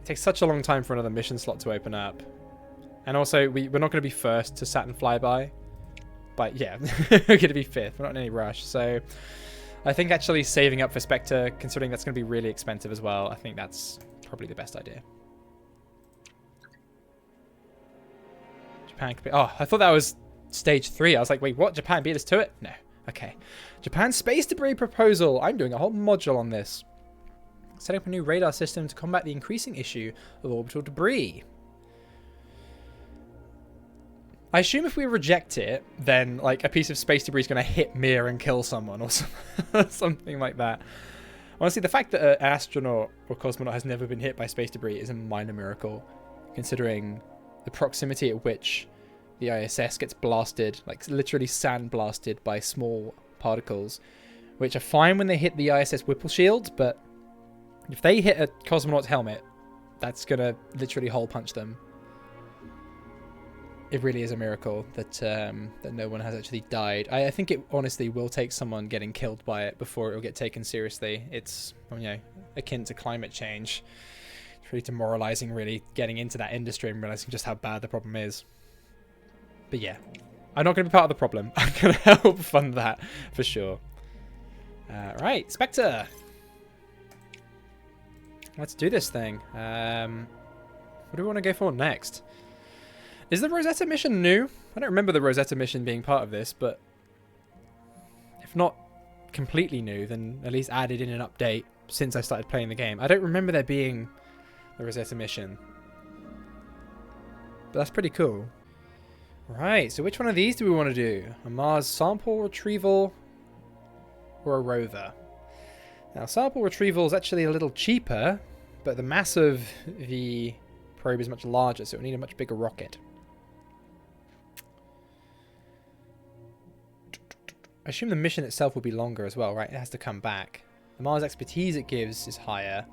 takes such a long time for another mission slot to open up. And also, we're not going to be first to Saturn flyby. But yeah, we're going to be fifth. We're not in any rush. So I think actually saving up for Spectre, considering that's going to be really expensive as well, I think that's probably the best idea. Japan could be... Oh, I thought that was stage 3. I was like, wait, what? Japan beat us to it? No. Okay. Japan space debris proposal. I'm doing a whole module on this. Setting up a new radar system to combat the increasing issue of orbital debris. I assume if we reject it, then like a piece of space debris is going to hit Mir and kill someone or something like that. Honestly, the fact that an astronaut or cosmonaut has never been hit by space debris is a minor miracle, considering the proximity at which the ISS gets blasted, like literally sandblasted by small particles, which are fine when they hit the ISS Whipple shield, but if they hit a cosmonaut's helmet, that's going to literally hole punch them. It really is a miracle that that no one has actually died. I think it honestly will take someone getting killed by it before it will get taken seriously. It's, you know, akin to climate change. It's really demoralizing, really, getting into that industry and realizing just how bad the problem is. But yeah, I'm not going to be part of the problem. I'm going to help fund that for sure. Right, Spectre. Let's do this thing. What do we want to go for next? Is the Rosetta mission new? I don't remember the Rosetta mission being part of this, but if not completely new, then at least added in an update since I started playing the game. I don't remember there being the Rosetta mission. But that's pretty cool. Right, so which one of these do we want to do? A Mars sample retrieval or a rover? Now, sample retrieval is actually a little cheaper, but the mass of the probe is much larger, so it will need a much bigger rocket. I assume the mission itself will be longer as well, right? It has to come back. The Mars expertise it gives is higher.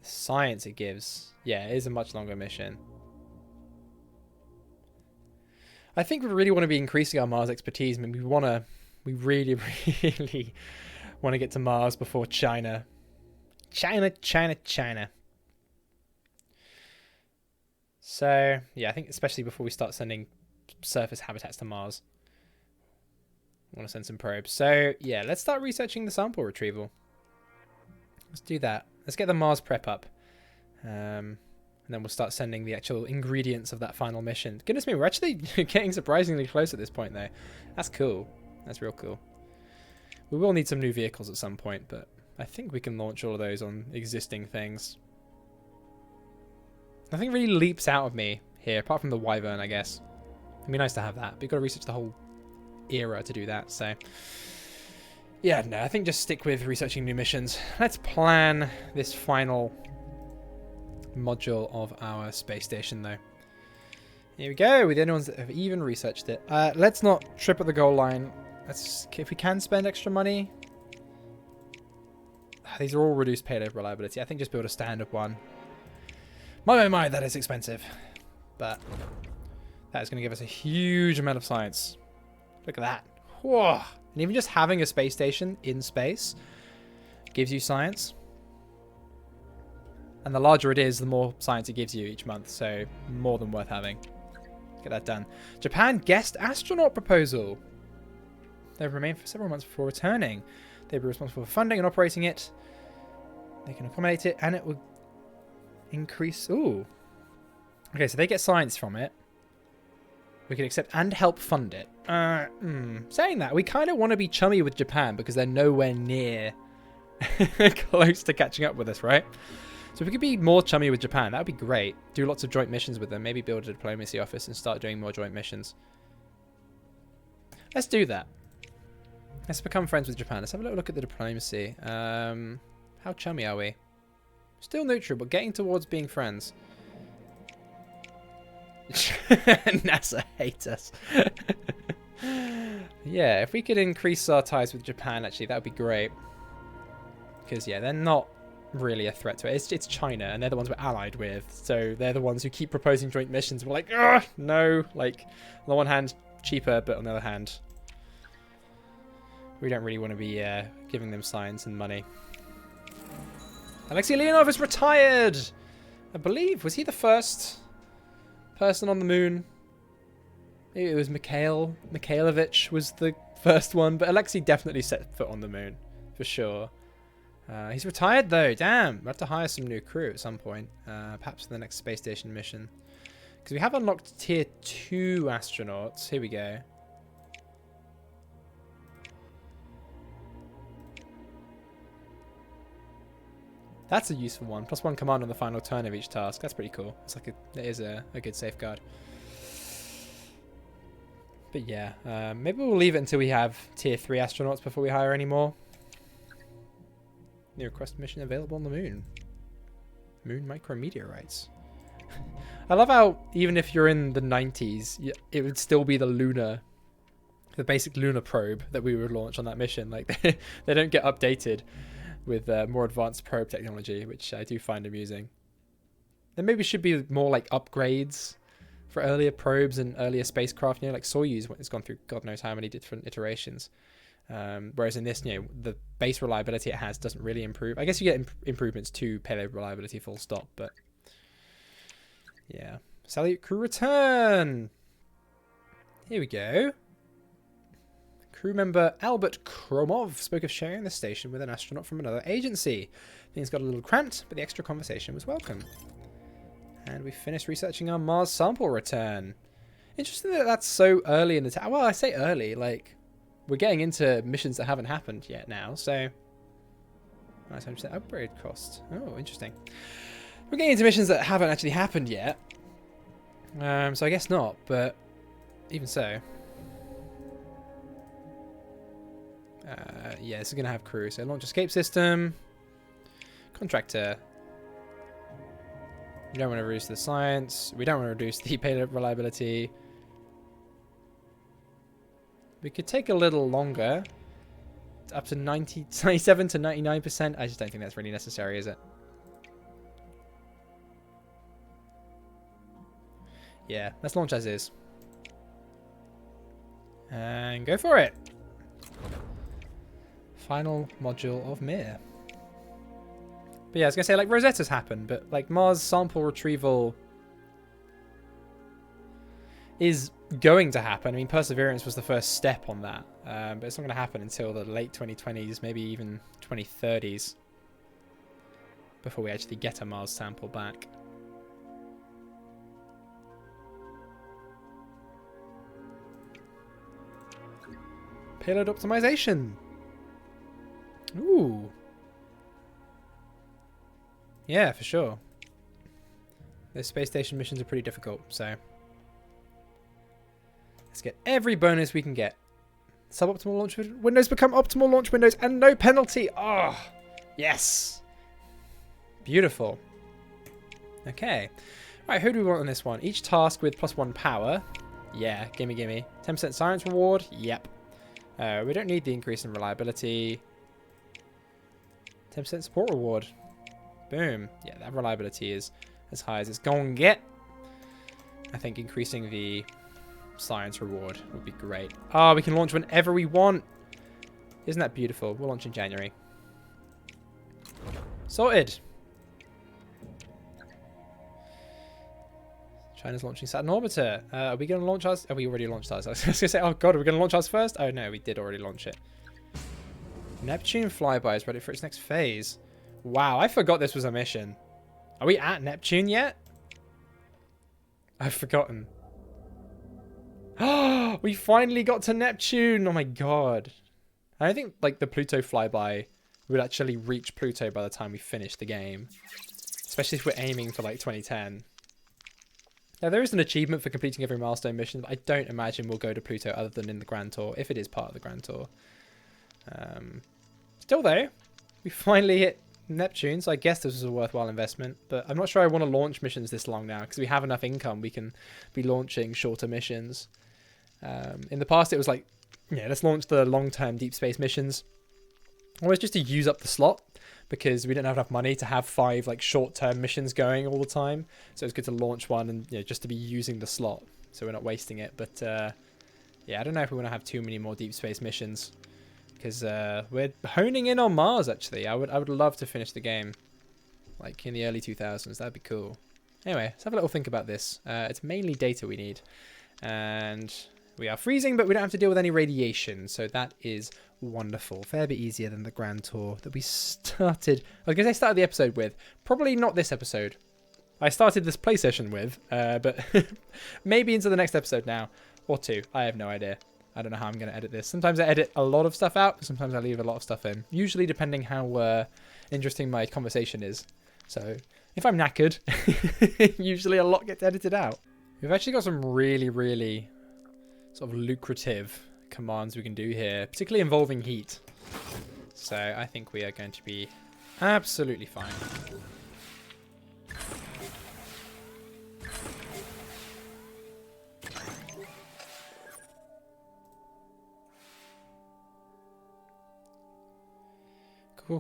The science it gives, yeah, it is a much longer mission. I think we really want to be increasing our Mars expertise. I mean, we really, really want to get to Mars before China. China. So, yeah, I think especially before we start sending surface habitats to Mars. I want to send some probes. So, yeah, let's start researching the sample retrieval. Let's do that. Let's get the Mars prep up. And then we'll start sending the actual ingredients of that final mission. Goodness me, we're actually getting surprisingly close at this point, though. That's cool. That's real cool. We will need some new vehicles at some point, but I think we can launch all of those on existing things. Nothing really leaps out of me here, apart from the Wyvern, I guess. It'd be nice to have that, but you've got to research the whole era to do that, so... Yeah, no, I think just stick with researching new missions. Let's plan this final module of our space station, though. Here we go, we're the only ones that have even researched it. Let's not trip at the goal line. Let's, if we can spend extra money... These are all reduced payload reliability. I think just build a standard one. My, that is expensive. But that is going to give us a huge amount of science. Look at that. Whoa. And even just having a space station in space gives you science. And the larger it is, the more science it gives you each month. So more than worth having. Get that done. Japan guest astronaut proposal. They've remained for several months before returning. They'll be responsible for funding and operating it. They can accommodate it, and it will increase... Ooh. Okay, so they get science from it. We can accept and help fund it. Saying that, we kind of want to be chummy with Japan because they're nowhere near close to catching up with us, right? So if we could be more chummy with Japan, that would be great. Do lots of joint missions with them. Maybe build a diplomacy office and start doing more joint missions. Let's do that. Let's become friends with Japan. Let's have a little look at the diplomacy. How chummy are we? Still neutral, but getting towards being friends. NASA hates us. Yeah, if we could increase our ties with Japan, actually, that would be great. Because, yeah, they're not really a threat to it. It's China, and they're the ones we're allied with. So they're the ones who keep proposing joint missions. We're like, ugh, no. Like, on the one hand, cheaper, but on the other hand... We don't really want to be giving them science and money. Alexei Leonov is retired! I believe. Was he the first person on the moon? Maybe it was Mikael. Mikhailovich was the first one, but Alexei definitely set foot on the moon, for sure. He's retired though, damn. We'll have to hire some new crew at some point, perhaps for the next space station mission. Because we have unlocked tier 2 astronauts. Here we go. That's a useful one. +1 command on the final turn of each task. That's pretty cool. It's like it is a good safeguard. But yeah, maybe we'll leave it until we have tier 3 astronauts before we hire any more. New request mission available on the moon. Moon micrometeorites. I love how even if you're in the 90s, it would still be the basic lunar probe that we would launch on that mission. Like they don't get updated with more advanced probe technology, which I do find amusing. There maybe should be more like upgrades for earlier probes and earlier spacecraft. You know, like Soyuz has gone through God knows how many different iterations. Whereas in this, you know, the base reliability it has doesn't really improve. I guess you get improvements to payload reliability full stop, but yeah. Salute crew return! Here we go. Crew member Albert Kromov spoke of sharing the station with an astronaut from another agency. Things got a little cramped, but the extra conversation was welcome. And we finished researching our Mars sample return. Interesting that that's so early in the... Well, I say early, like... We're getting into missions that haven't happened yet now, so... Nice 100% upgrade cost. Oh, interesting. We're getting into missions that haven't actually happened yet. So I guess not, but... Even so... yeah, this is going to have crew. So launch escape system. Contractor. We don't want to reduce the science. We don't want to reduce the payload reliability. We could take a little longer. It's up to 97 to 99%. I just don't think that's really necessary, is it? Yeah, let's launch as is. And go for it. Final module of Mir. But yeah, I was going to say, like, Rosetta's happened, but, like, Mars sample retrieval is going to happen. I mean, Perseverance was the first step on that, but it's not going to happen until the late 2020s, maybe even 2030s, before we actually get a Mars sample back. Payload optimization. Ooh. Yeah, for sure. Those space station missions are pretty difficult, so let's get every bonus we can get. Suboptimal launch windows become optimal launch windows and no penalty. Oh, yes. Beautiful. Okay. Right, who do we want on this one? Each task with +1 power. Yeah, gimme, gimme. 10% science reward. Yep. We don't need the increase in reliability. 10% support reward. Boom. Yeah, that reliability is as high as it's going to get. I think increasing the science reward would be great. Oh, we can launch whenever we want. Isn't that beautiful? We'll launch in January. Sorted. China's launching Saturn Orbiter. Are we going to launch ours? Oh, we already launched ours. I was going to say, oh god, are we going to launch ours first? Oh no, we did already launch it. Neptune flyby is ready for its next phase. Wow, I forgot this was a mission. Are we at Neptune yet? I've forgotten. Oh, we finally got to Neptune. Oh my god. I don't think like the Pluto flyby would actually reach Pluto by the time we finish the game. Especially if we're aiming for like 2010. Now there is an achievement for completing every milestone mission, but I don't imagine we'll go to Pluto other than in the Grand Tour, if it is part of the Grand Tour. Still though, we finally hit Neptune, so I guess this was a worthwhile investment, but I'm not sure I want to launch missions this long now, because we have enough income we can be launching shorter missions. In the past it was like, yeah, let's launch the long-term deep space missions, always just to use up the slot, because we didn't have enough money to have 5 like short-term missions going all the time, so it's good to launch one and, you know, just to be using the slot, so we're not wasting it. But yeah, I don't know if we want to have too many more deep space missions, because we're honing in on Mars. Actually, I would love to finish the game like in the early 2000s. That'd be cool. Anyway, let's have a little think about this. It's mainly data we need, and we are freezing, but we don't have to deal with any radiation, so that is wonderful. Fair bit easier than the Grand Tour that we started. I guess I started the episode with. Probably not this episode. I started this play session with, but maybe into the next episode now, or two. I have no idea. I don't know how I'm going to edit this. Sometimes I edit a lot of stuff out, sometimes I leave a lot of stuff in. Usually depending how interesting my conversation is. So if I'm knackered, usually a lot gets edited out. We've actually got some really, really sort of lucrative commands we can do here, particularly involving heat. So I think we are going to be absolutely fine.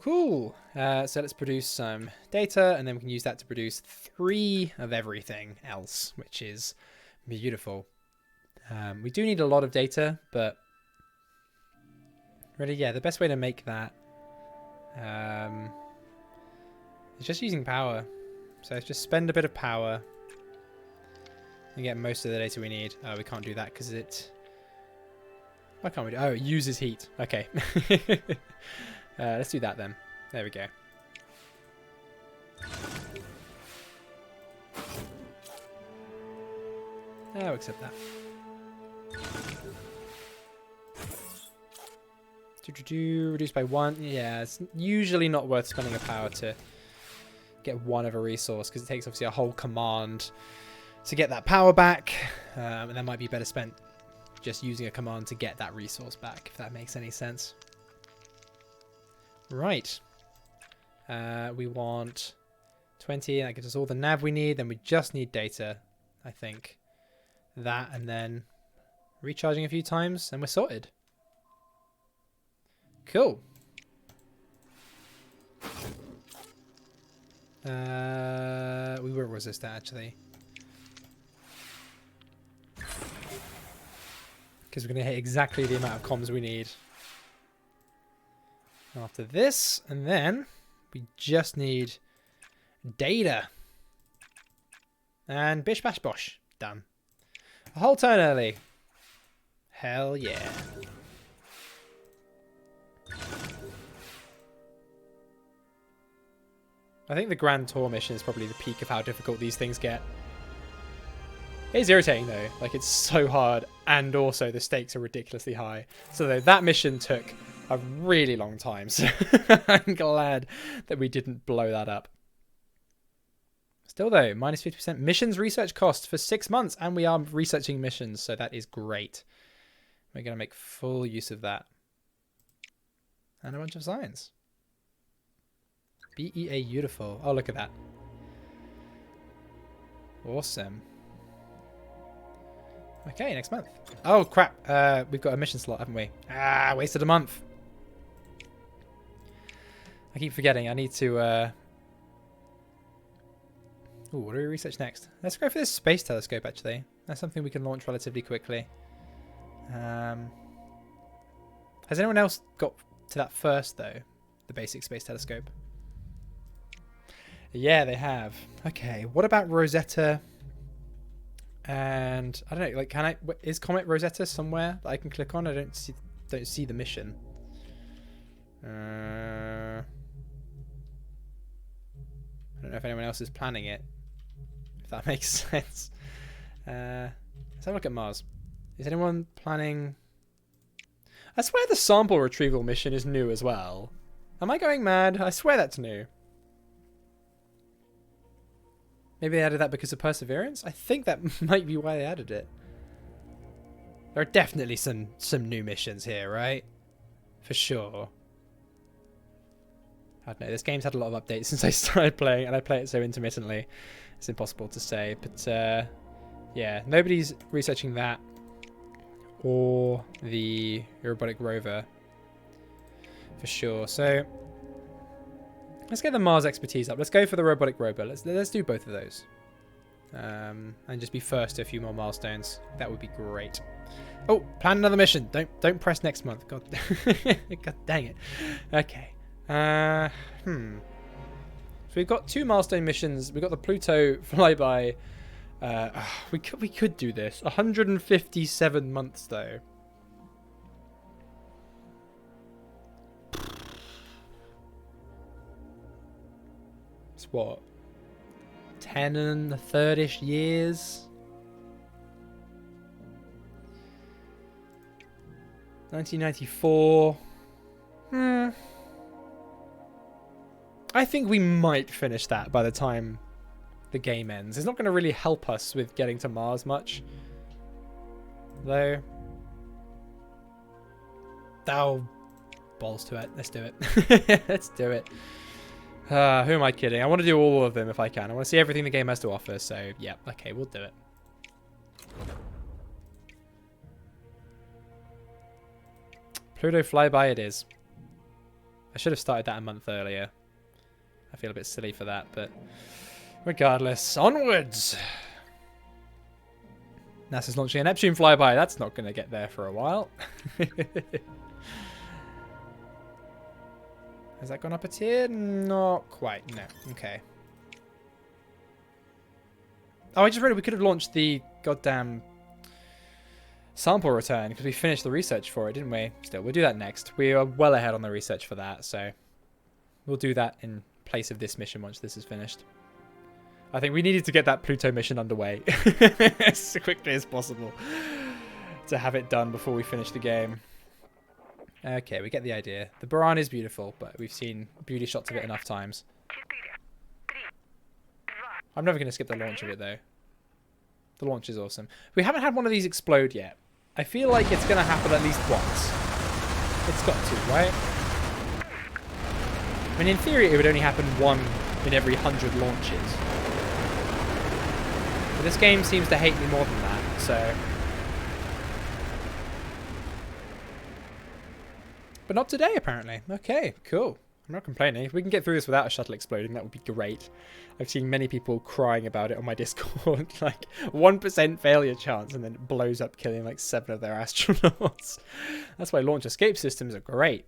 Cool. So let's produce some data, and then we can use that to produce 3 of everything else, which is beautiful. We do need a lot of data, but really, yeah, the best way to make that is just using power. So let's just spend a bit of power and get most of the data we need. Oh, we can't do that because it... Why can't we do... Oh, it uses heat. Okay. Let's do that then. There we go. I'll accept that. Reduce by 1. Yeah, it's usually not worth spending a power to get 1 of a resource, because it takes obviously a whole command to get that power back. And that might be better spent just using a command to get that resource back, if that makes any sense. Right. We want 20. That gives us all the nav we need. Then we just need data, I think. That, and then recharging a few times, and we're sorted. Cool. We won't resist that, actually. Because we're going to hit exactly the amount of comms we need. After this, and then we just need data. And bish bash bosh. Done. A whole turn early. Hell yeah. I think the Grand Tour mission is probably the peak of how difficult these things get. It is irritating though. Like, it's so hard, and also the stakes are ridiculously high. So though, that mission took a really long time, so I'm glad that we didn't blow that up. Still though, minus 50% missions research costs for 6 months, and we are researching missions, so that is great. We're going to make full use of that. And a bunch of science. BEA beautiful. Oh, look at that. Awesome. Okay, next month. Oh, crap. We've got a mission slot, haven't we? Ah, wasted a month. I keep forgetting. I need to... Ooh, what do we research next? Let's go for this space telescope, actually. That's something we can launch relatively quickly. Has anyone else got to that first, though? The basic space telescope? Yeah, they have. Okay, what about Rosetta? And I don't know, like, is Comet Rosetta somewhere that I can click on? I don't see the mission. I don't know if anyone else is planning it, if that makes sense. Let's have a look at Mars. Is anyone planning... I swear the sample retrieval mission is new as well. Am I going mad? I swear that's new. Maybe they added that because of Perseverance? I think that might be why they added it. There are definitely some new missions here, right? For sure. I don't know, this game's had a lot of updates since I started playing, and I play it so intermittently. It's impossible to say, but yeah, nobody's researching that or the robotic rover for sure. So let's get the Mars expertise up. Let's go for the robotic rover. Let's do both of those. And just be first to a few more milestones. That would be great. Oh, plan another mission. Don't press next month. God, God dang it. Okay. So we've got 2 milestone missions. We've got the Pluto flyby. We could do this. 157 months though. It's what? 10 and a third-ish years. 1994. I think we might finish that by the time the game ends. It's not going to really help us with getting to Mars much, though. Oh, balls to it. Let's do it. Let's do it. Who am I kidding? I want to do all of them if I can. I want to see everything the game has to offer. So, yeah. Okay, we'll do it. Pluto flyby it is. I should have started that a month earlier. I feel a bit silly for that, but regardless, onwards! NASA's launching a Neptune flyby. That's not going to get there for a while. Has that gone up a tier? Not quite, no. Okay. Oh, I just read we could have launched the goddamn sample return because we finished the research for it, didn't we? Still, we'll do that next. We are well ahead on the research for that, so we'll do that in place of this mission once this is finished. I think we needed to get that Pluto mission underway as quickly as possible to have it done before we finish the game. Okay, we get the idea. The Baran is beautiful, but we've seen beauty shots of it enough times. I'm never going to skip the launch of it, though. The launch is awesome. We haven't had one of these explode yet. I feel like it's going to happen at least once. It's got to, right? I mean, in theory, it would only happen 1 in every 100 launches. But this game seems to hate me more than that, so... But not today, apparently. Okay, cool. I'm not complaining. If we can get through this without a shuttle exploding, that would be great. I've seen many people crying about it on my Discord. Like, 1% failure chance, and then it blows up, killing like 7 of their astronauts. That's why launch escape systems are great.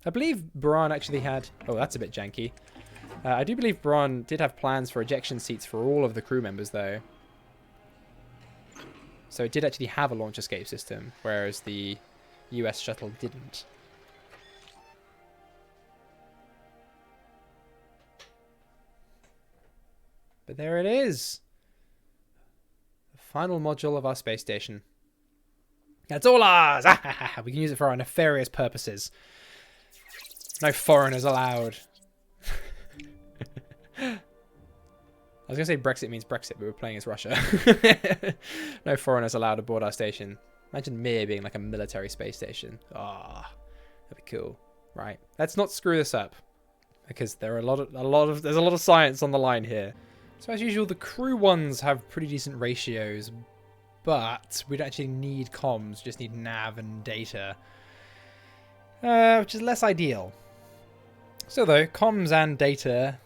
I believe Baran actually had... Oh, that's a bit janky. I do believe Baran did have plans for ejection seats for all of the crew members, though. So it did actually have a launch escape system, whereas the US shuttle didn't. But there it is. The final module of our space station. That's all ours! We can use it for our nefarious purposes. No foreigners allowed. I was going to say Brexit means Brexit, but we're playing as Russia. No foreigners allowed aboard our station. Imagine Mir being like a military space station. Ah, that'd be cool. Right, let's not screw this up, because there are there's a lot of science on the line here. So as usual, the crew ones have pretty decent ratios, but we don't actually need comms, just need nav and data, which is less ideal. So though, comms and data,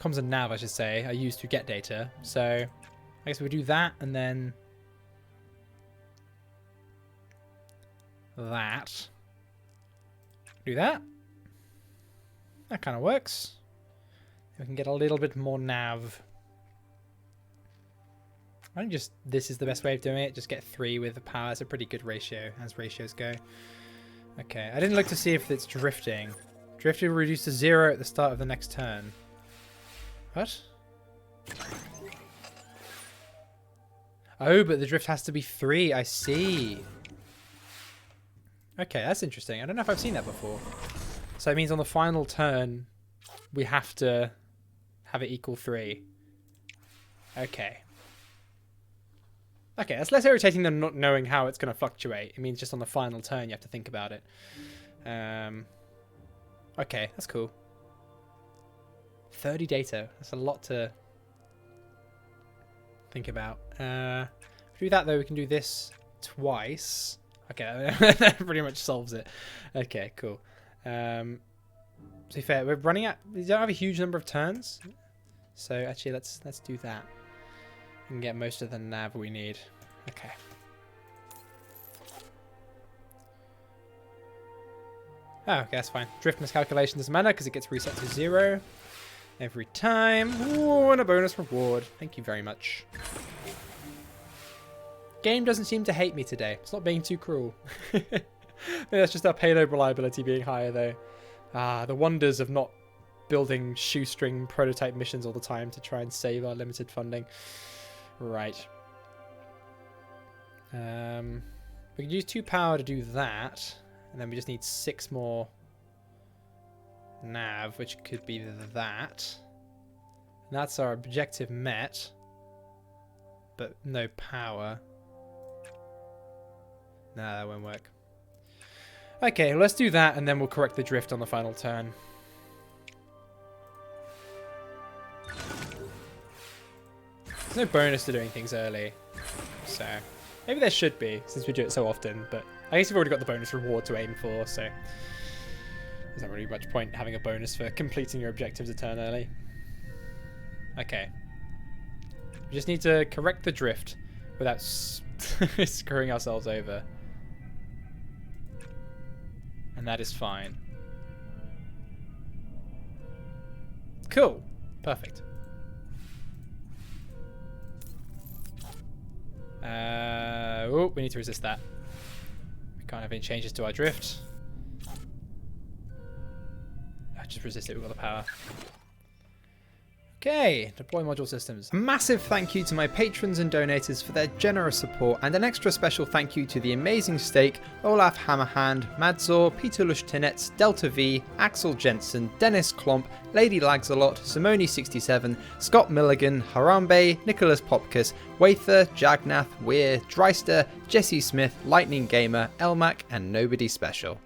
comms and nav I should say, are used to get data. So I guess we do that and then that. Do that. That kind of works. We can get a little bit more nav. I think just this is the best way of doing it. Just get 3 with the power. It's a pretty good ratio as ratios go. Okay, I didn't look to see if it's drifting. Drift will reduce to 0 at the start of the next turn. What? Oh, but the drift has to be 3. I see. Okay, that's interesting. I don't know if I've seen that before. So it means on the final turn, we have to have it equal 3. Okay. Okay, that's less irritating than not knowing how it's going to fluctuate. It means just on the final turn you have to think about it. Okay, that's cool. 30 data. That's a lot to think about. To do that, though, we can do this twice. Okay, that pretty much solves it. Okay, cool. To be fair, we're running out... We don't have a huge number of turns. So actually, let's do that. We can get most of the nav we need. Okay. Oh, okay, that's fine. Drift miscalculation doesn't matter because it gets reset to 0 every time. Ooh, and a bonus reward. Thank you very much. Game doesn't seem to hate me today. It's not being too cruel. Maybe that's just our payload reliability being higher, though. Ah, the wonders of not building shoestring prototype missions all the time to try and save our limited funding. Right. We can use 2 power to do that. And then we just need 6 more nav, which could be that. And that's our objective met. But no power. Nah, that won't work. Okay, let's do that and then we'll correct the drift on the final turn. There's no bonus to doing things early. So, maybe there should be, since we do it so often, but I guess you've already got the bonus reward to aim for, so there's not really much point having a bonus for completing your objectives a turn early. Okay. We just need to correct the drift without screwing ourselves over. And that is fine. Cool. Perfect. Oh, we need to resist that. We can't have any changes to our drift. Just resist it, we've got the power. Okay, deploy module systems. A massive thank you to my patrons and donators for their generous support, and an extra special thank you to the Amazing Steak, Olaf Hammerhand, Madzor, Peter Lushtinets, Delta V, Axel Jensen, Dennis Klomp, Lady Lagsalot, Simone67, Scott Milligan, Harambe, Nicholas Popkus, Wather, Jagnath, Weir, Dreister, Jesse Smith, Lightning Gamer, Elmac, and Nobody Special.